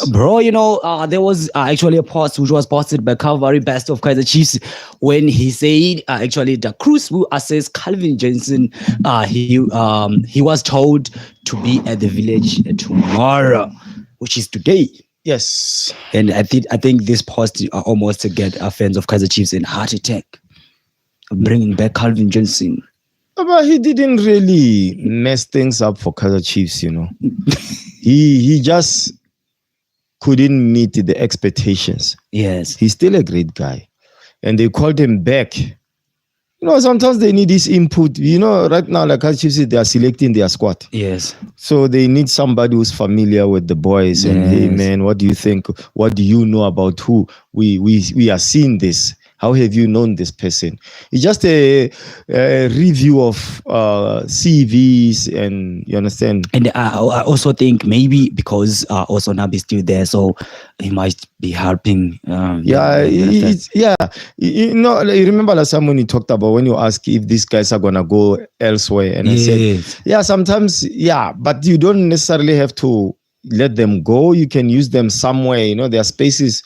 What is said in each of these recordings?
Yes. Bro, there was actually a post which was posted by Calvary Best of Kaizer Chiefs when he said actually the Cruz will assess Calvin Johnson. He was told to be at the village tomorrow, which is today. Yes. And I think this post almost to get fans of Kaizer Chiefs in heart attack, bringing back Calvin Johnson. But he didn't really mess things up for Kaizer Chiefs, He just couldn't meet the expectations. Yes. He's still a great guy. And they called him back. Sometimes they need his input. Right now, like Kaizer Chiefs, they are selecting their squad. Yes. So they need somebody who's familiar with the boys. And hey, man, what do you think? What do you know about who we are seeing this? How have you known this person? It's just a review of CVs, and you understand. And I also think maybe because also Nabi is still there, so he might be helping. You remember last time when you talked about when you ask if these guys are gonna go elsewhere, and I said, sometimes, but you don't necessarily have to let them go. You can use them somewhere. There are spaces.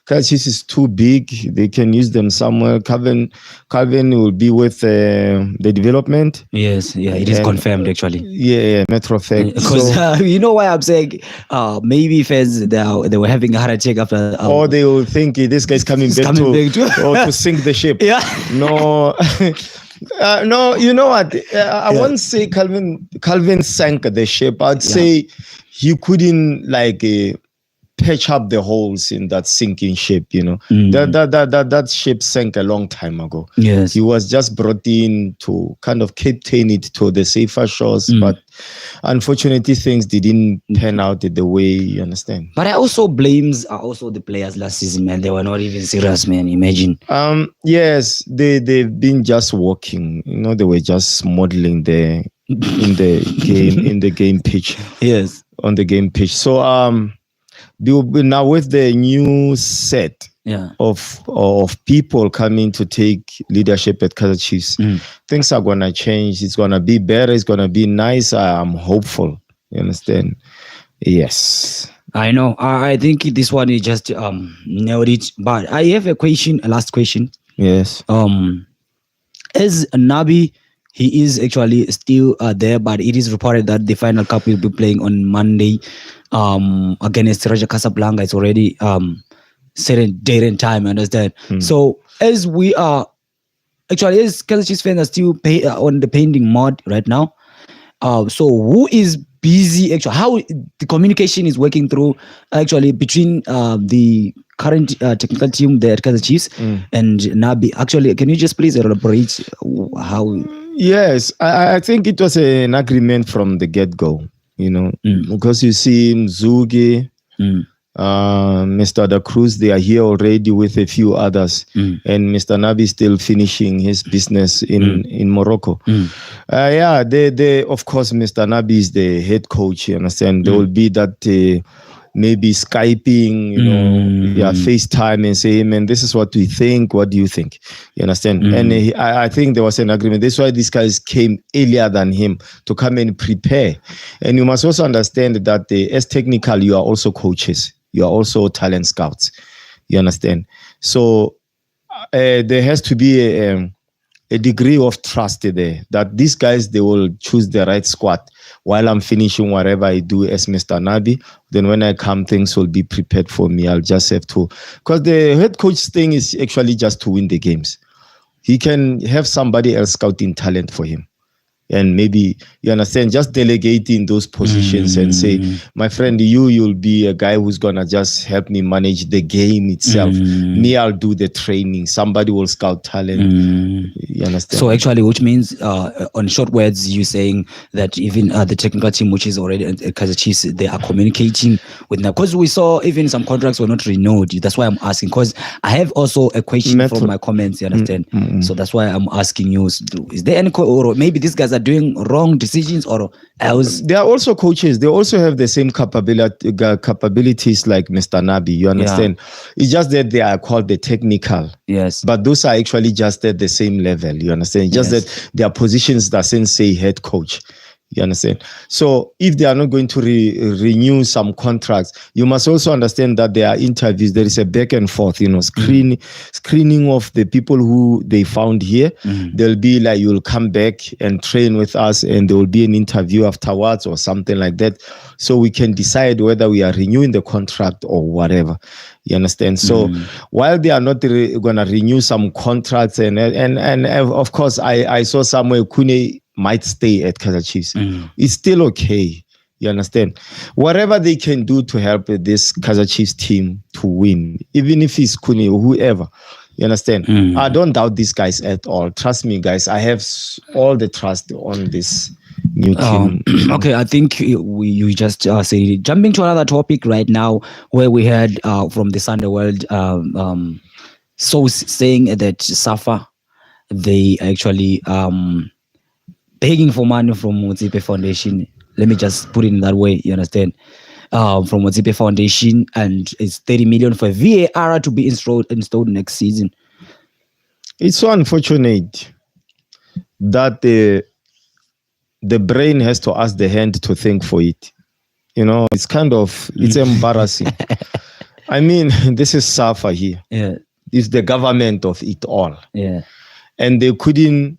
Kaizer Chiefs is too big. They can use them somewhere. Calvin will be with the development. Yes, it is confirmed actually. Yeah, matter of fact. Because you know why I'm saying maybe fans they were having a heart attack after. Or they will think this guy's coming back to sink the ship. Yeah. No. No, you know what? I won't say Calvin sank the ship. I'd say he couldn't patch up the holes in that sinking ship. That ship sank a long time ago. Yes, he was just brought in to kind of captain it to the safer shores, but unfortunately things didn't pan out the way you understand. But I also blames the players last season, man. They were not even serious, man. Imagine. Yes, they've been just walking. They were just modeling there in the game pitch. Yes, on the game pitch. So now with the new set of people coming to take leadership at Kaizer Chiefs, things are gonna change. It's gonna be better. It's gonna be nice. I'm hopeful. You understand? Yes. I know. I think this one is just nailed it. But I have a last question. Yes. As Nabi, he is actually still there, but it is reported that the final cup will be playing on Monday against Raja Casablanca. It's already certain date and time, understand? So as we are, actually, as Kaizer Chiefs fans are still on the painting mode right now, so who is busy, actually, how the communication is working through actually between the current technical team there at Kaizer Chiefs and Nabi? Actually, can you just please elaborate how? Yes, I think it was an agreement from the get-go, because you see Mzugi, Mr. Da Cruz, they are here already with a few others, and Mr. Nabi is still finishing his business in Morocco. They of course, Mr. Nabi is the head coach, you understand? There will be that maybe Skyping, FaceTime and say, hey, man, this is what we think. What do you think? You understand? And I think there was an agreement. That's why these guys came earlier than him to come and prepare. And you must also understand that as technical, you are also coaches. You are also talent scouts. You understand? So there has to be a degree of trust there that these guys, they will choose the right squad while I'm finishing whatever I do as Mr. Nabi. Then when I come, things will be prepared for me. I'll just have to, because the head coach thing is actually just to win the games. He can have somebody else scouting talent for him. And maybe, you understand, just delegating those positions and say, my friend, you'll be a guy who's going to just help me manage the game itself. Me, I'll do the training. Somebody will scout talent. You understand? So actually, which means, on short words, you're saying that even the technical team, which is already at Kaizer Chiefs, they are communicating with them. Because we saw even some contracts were not renewed. That's why I'm asking. Because I have also a question from my comments, you understand? So that's why I'm asking you, is there any, or maybe these guys are doing wrong decisions or else? They are also coaches. They also have the same capabilities like Mr. Nabi. You understand? It's just that they are called the technical. Yes. But those are actually just at the same level. You understand? Just that their positions doesn't say head coach. You understand? So if they are not going to renew some contracts, you must also understand that there are interviews. There is a back and forth, screening of the people who they found here. They'll be like, you'll come back and train with us, and there will be an interview afterwards or something like that. So we can decide whether we are renewing the contract or whatever. You understand? So while they are not going to renew some contracts, and of course, I saw somewhere Kune might stay at Kaizer Chiefs. It's still okay. You understand? Whatever they can do to help this Kaizer Chiefs team to win, even if it's Kune or whoever. You understand? I don't doubt these guys at all. Trust me, guys. I have all the trust on this new team. Okay, I think you just say jumping to another topic right now, where we heard from the Sunday World saying that Safa, they actually begging for money from Motsepe Foundation. Let me just put it in that way. You understand? From Motsepe Foundation, and it's 30 million for VAR to be installed next season. It's so unfortunate that the brain has to ask the hand to think for it. It's embarrassing. I mean, this is Safa here. Yeah. It's the government of it all. Yeah. And they couldn't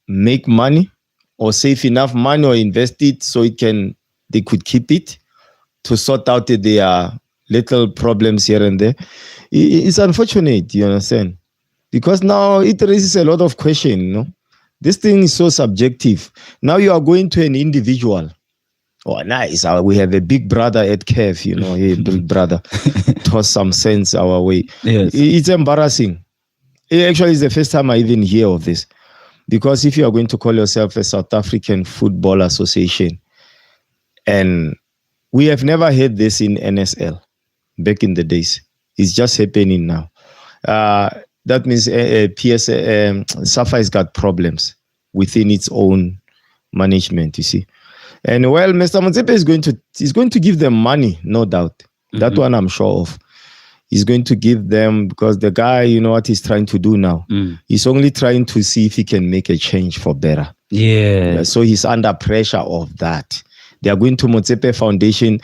make money or save enough money or invest it so they could keep it to sort out their little problems here and there. It's unfortunate, you understand? Because now it raises a lot of questions, This thing is so subjective. Now you are going to an individual. Oh, nice. We have a big brother at KEF, hey, big brother. Toss some sense our way. Yes. It's embarrassing. It actually is the first time I even hear of this. Because if you are going to call yourself a South African Football Association, and we have never had this in NSL back in the days. It's just happening now. That means Safa has got problems within its own management, you see. And well, Mr. Motsepe is going to give them money, no doubt. That one I'm sure of. He's going to give them, because the guy, you know what he's trying to do now? He's only trying to see if he can make a change for better. Yeah. So he's under pressure of that. They are going to Motsepe Foundation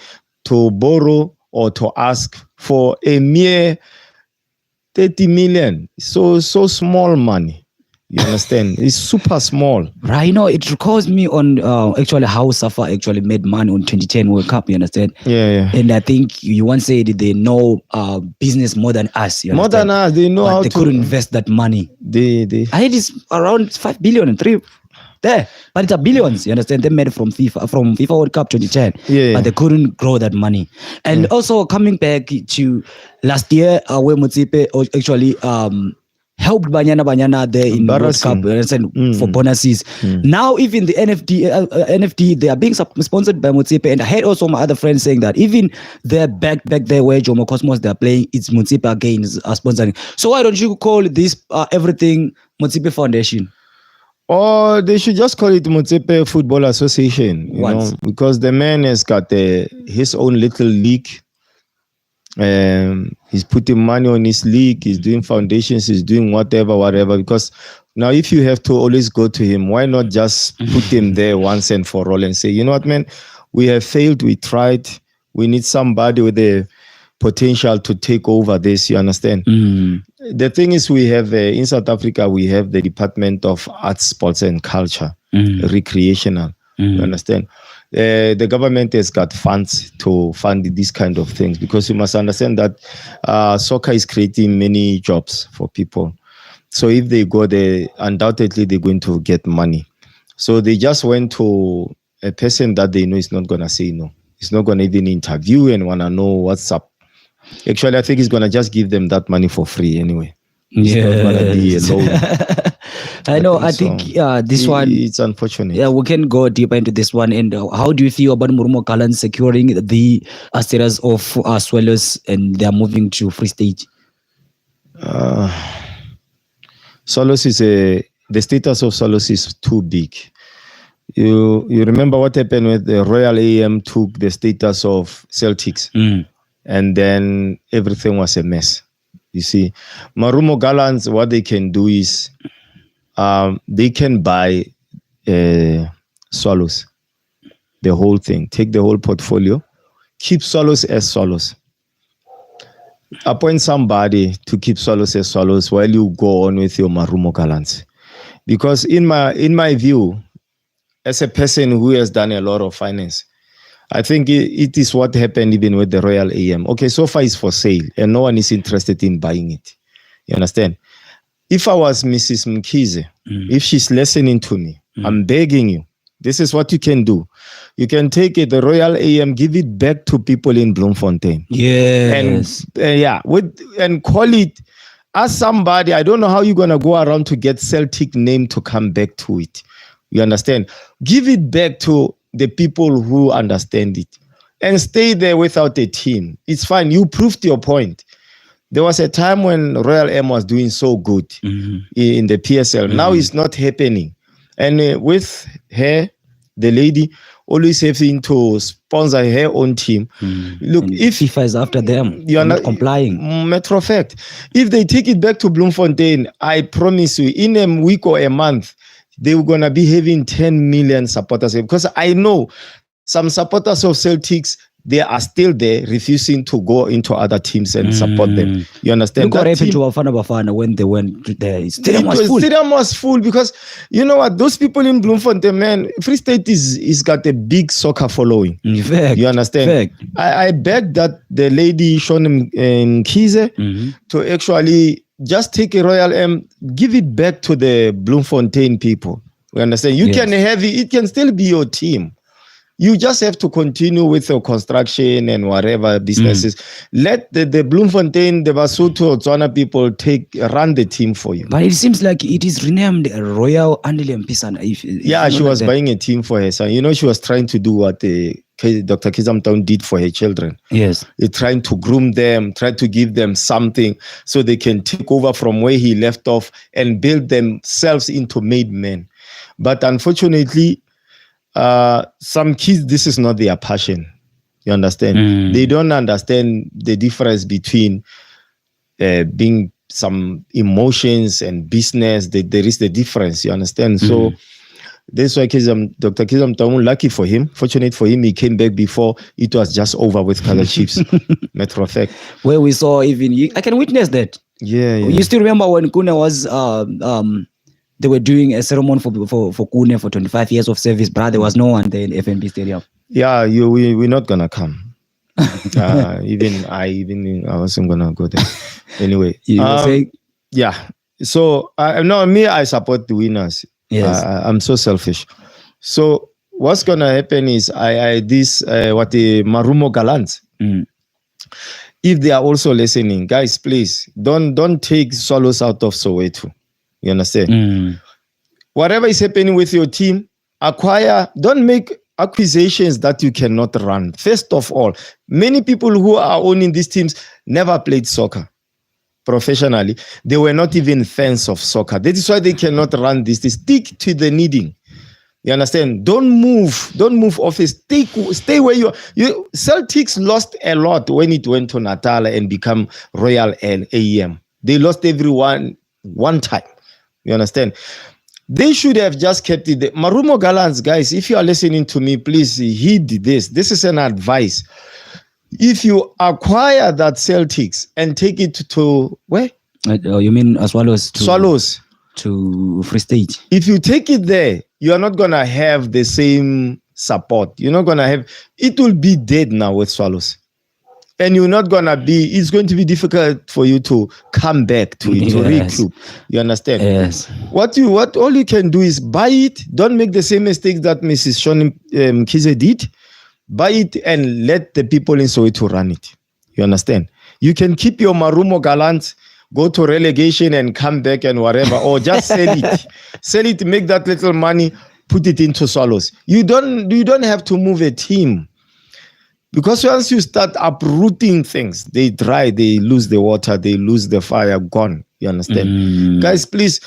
to borrow or to ask for a mere 30 million. So small money. You understand? It's super small. Right. It recalls me on actually how Safa actually made money on 2010 World Cup. You understand? Yeah. And I think you once said they know business more than us. More than us. They know but how they couldn't invest that money. I had this around 5 billion and 3 there. But it's a billions. You understand? They made it from FIFA World Cup 2010. Yeah. But they couldn't grow that money. And also coming back to last year, where Motsepe actually helped Banyana there in the World Cup for bonuses. Now even the NFT, they are being sponsored by Motsepe, and I heard also my other friends saying that even their back there where Jomo Cosmos they are playing, it's Motsepe again is sponsoring. So why don't you call this everything Motsepe Foundation? Or they should just call it Motsepe Football Association, you know, because the man has got his own little league. He's putting money on his league, he's doing foundations, he's doing whatever. Because now if you have to always go to him, why not just put him there once and for all and say, you know what, man, we have failed, we tried, we need somebody with the potential to take over this, you understand? The thing is, we have in South Africa, we have the Department of Arts, Sports and Culture, recreational, you understand? The government has got funds to fund these kind of things, because you must understand that soccer is creating many jobs for people. So if they go there, undoubtedly they're going to get money. So they just went to a person that they know is not going to say no. He's not going to even interview and want to know what's up. Actually, I think he's going to just give them that money for free anyway. It's not going to be a loan. I know. I think this one, it's unfortunate. Yeah, we can go deeper into this one. And how do you feel about Murumo Kalan securing the status of Swallows and they are moving to Free State? Swallows is the status of Swallows is too big. You remember what happened with the Royal AM took the status of Celtics, and then everything was a mess. You see, Marumo Gallants, what they can do is they can buy Swallows. the whole thing. Take the whole portfolio. Keep Swallows as Swallows. Appoint somebody to keep Swallows as Swallows while you go on with your Marumo Gallants. Because in my view, as a person who has done a lot of finance, I think it is what happened even with the Royal AM. Okay, Safa is for sale and no one is interested in buying it. You understand? If I was Mrs. Mkhize, if she's listening to me, I'm begging you, this is what you can do. You can take it, the Royal AM, give it back to people in Bloemfontein. Yes. And call it, ask somebody, I don't know how you're going to go around to get Celtic name to come back to it. You understand? Give it back to the people who understand it and stay there without a team. It's fine. You proved your point. There was a time when Royal M was doing so good in the PSL. Now it's not happening. And with her, the lady, always having to sponsor her own team. Look, and if FIFA is after them, you're not complying. Matter of fact, if they take it back to Bloemfontein, I promise you, in a week or a month, they were gonna be having 10 million supporters. Because I know some supporters of Celtics, they are still there, refusing to go into other teams and support them. You understand? Look what happened to Bafana when they went to the stadium was full. Stadium was full because you know what? Those people in Bloemfontein, man, Free State is got a big soccer following. Fact, you understand? I beg that the lady shown in Kaizer to actually just take a Royal M, give it back to the Bloemfontein people. You understand? You can have it. It can still be your team. You just have to continue with your construction and whatever businesses. Let the Bloemfontein, the Basotho, Tswana people run the team for you. But it seems like it is renamed Royal Andile Mpisana. Yeah, she was buying a team for her son. You know, she was trying to do what Dr. Kaizer did for her children. Yes. Trying to groom them, try to give them something so they can take over from where he left off and build themselves into made men. But unfortunately, some kids, this is not their passion. You understand? They don't understand the difference between being some emotions and business. There is the difference. You understand? So that's why Dr. Kaizer, lucky for him, fortunate for him, he came back before it was just over with Kaizer Chiefs. Matter of fact, where we saw even I can witness that. Yeah. You still remember when Kuna was they were doing a ceremony for Kune for 25 years of service, but there was no one there in FNB Stadium. Yeah, we're not gonna come. Even I wasn't gonna go there. Anyway, you were saying? Yeah. So I support the winners. Yes. I'm so selfish. So what's gonna happen is what the Marumo Gallants. If they are also listening, guys, please don't take Swallows out of Soweto. You understand? Whatever is happening with your team, don't make acquisitions that you cannot run. First of all, many people who are owning these teams never played soccer professionally. They were not even fans of soccer. That is why they cannot run this. They stick to the needing. You understand? Don't move office. Stay where you are. Celtics lost a lot when it went to Natal and become Royal AM. They lost everyone one time. You understand? They should have just kept it. Marumo Gallants, guys, if you are listening to me, please heed this. This is an advice. If you acquire that Celtics and take it to where? You mean Swallows? Swallows. To Free State. If you take it there, you are not going to have the same support. You're not going to have, it will be dead now with Swallows. And you're not going to it's going to be difficult for you to come back to it, to recoup. You understand? Yes. All you can do is buy it. Don't make the same mistakes that Mrs. Shoni Kaizer did. Buy it and let the people in Soweto run it. You understand? You can keep your Marumo Gallants, go to relegation and come back and whatever, or just sell it. Sell it, make that little money, put it into Swallows. You don't have to move a team. Because once you start uprooting things, they dry, they lose the water, they lose the fire, gone. You understand? Guys, please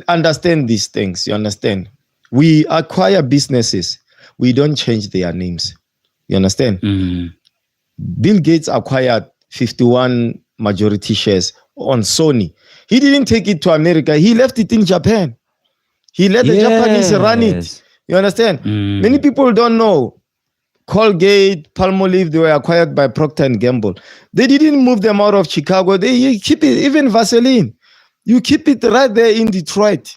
understand these things. You understand? We acquire businesses. We don't change their names. You understand? Bill Gates acquired 51 majority shares on Sony. He didn't take it to America. He left it in Japan. He let the Japanese run it. You understand? Many people don't know. Colgate, Palmolive, they were acquired by Procter & Gamble. They didn't move them out of Chicago. They keep it, even Vaseline. You keep it right there in Detroit.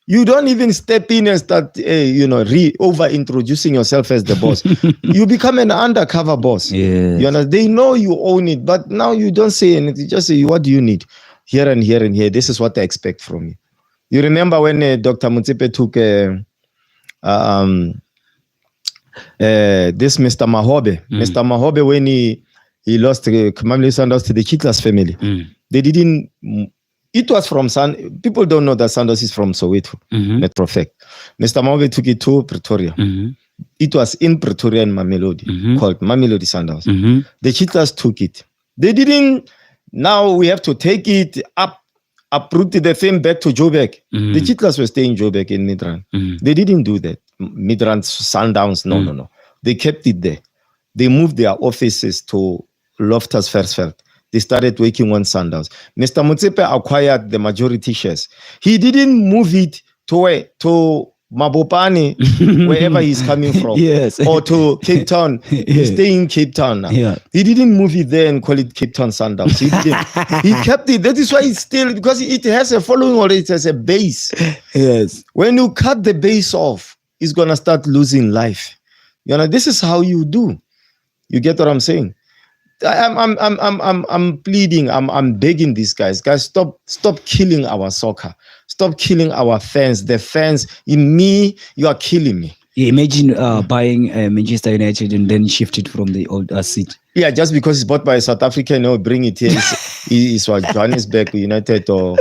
You don't even step in and start, over-introducing yourself as the boss. You become an undercover boss. Yes. You understand? They know you own it, but now you don't say anything. You just say, what do you need? Here and here and here. This is what I expect from you. You remember when Dr. Motsepe took this Mr. Mahobe. Mr. Mahobe, when he lost Mamle Sanders to the Chitlas family, they didn't... It was from people don't know that Sanders is from Soweto, Metro Fact. Mr. Mahobe took it to Pretoria. It was in Pretoria and Mamelodi, called Mamelodi Sanders. The Chitlas took it. They didn't... Now we have to take it uproot the thing back to Joburg. The Chitlas were staying in Joburg in Midrand. They didn't do that. Midrand Sundowns, no. They kept it there. They moved their offices to Loftus Versfeld. They started working on Sundowns. Mr. Motsepe acquired the majority shares. He didn't move it to Mabopane, wherever he's coming from, yes, or to Cape Town. He's staying in Cape Town now. Yeah. He didn't move it there and call it Cape Town Sundowns. He didn't. He kept it. That is why it's still, because it has a following or it has a base. Yes. When you cut the base off, it's gonna start losing life. You know, this is how you do. You get what I'm saying? I'm pleading. I'm begging these guys. Guys, stop killing our soccer. Stop killing our fans. The fans, in me, you are killing me. Yeah, imagine buying Manchester United and then shift it from the old seat. Yeah, just because it's bought by a South African, bring it here. It's what Johannesburg United or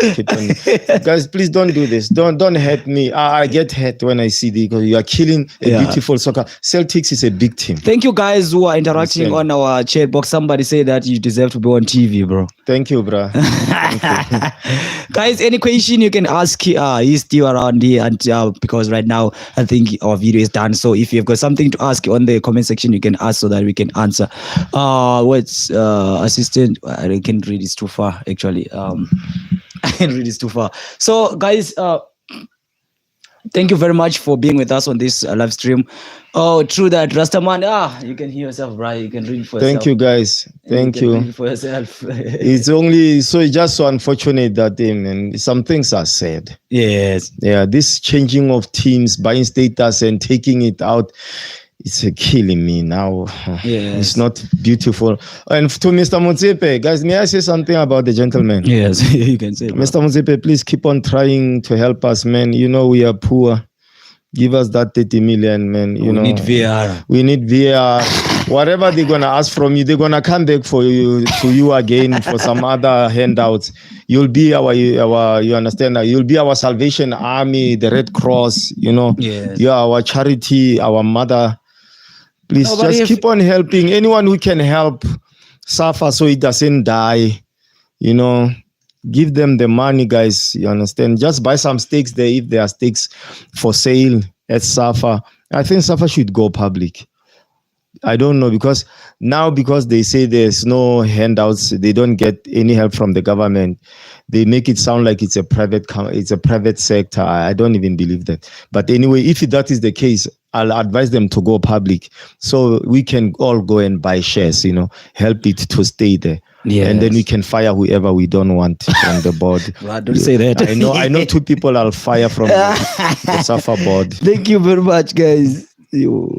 guys, please don't do this. Don't hurt me. I get hurt when I see because you are killing a beautiful soccer. Celtics is a big team. Thank you guys who are interacting on our chat box. Somebody say that you deserve to be on TV, bro. Thank you, bro. Thank you. Guys, any question you can ask, he's still around here, and because right now I think our video is done. So if you've got something to ask on the comment section, you can ask so that we can answer. What's assistant? I can't read, it's too far actually. I can't read, it's too far. So guys, thank you very much for being with us on this live stream. Oh, true that, Rastaman. You can hear yourself, right? You can read it for yourself. Thank you, guys. Thank you. Read it for yourself. It's only it's just so unfortunate that some things are said. Yes. Yeah, this changing of teams, buying status and taking it out, it's killing me now. Yes. It's not beautiful. And to Mr. Motsepe, guys, may I say something about the gentleman? Yes, you can say. Mr. Motsepe, please keep on trying to help us, man. You know we are poor. Give us that 30 million, man. We need VR. We need VR. Whatever they're gonna ask from you, they're gonna come back to you again for some other handouts. You'll be you understand that? You'll be our Salvation Army, the Red Cross. Yes. You are our charity, our mother. Please just keep on helping anyone who can help Safa so it doesn't die. Give them the money, guys. You understand? Just buy some stakes there if there are stakes for sale at Safa. I think Safa should go public. I don't know because they say there's no handouts, they don't get any help from the government. They make it sound like it's a private sector. I don't even believe that. But anyway, if that is the case, I'll advise them to go public so we can all go and buy shares. Help it to stay there. Yes. And then we can fire whoever we don't want from the board. Well, don't say that. I know 2 people I'll fire from the Safa board. Thank you very much, guys. So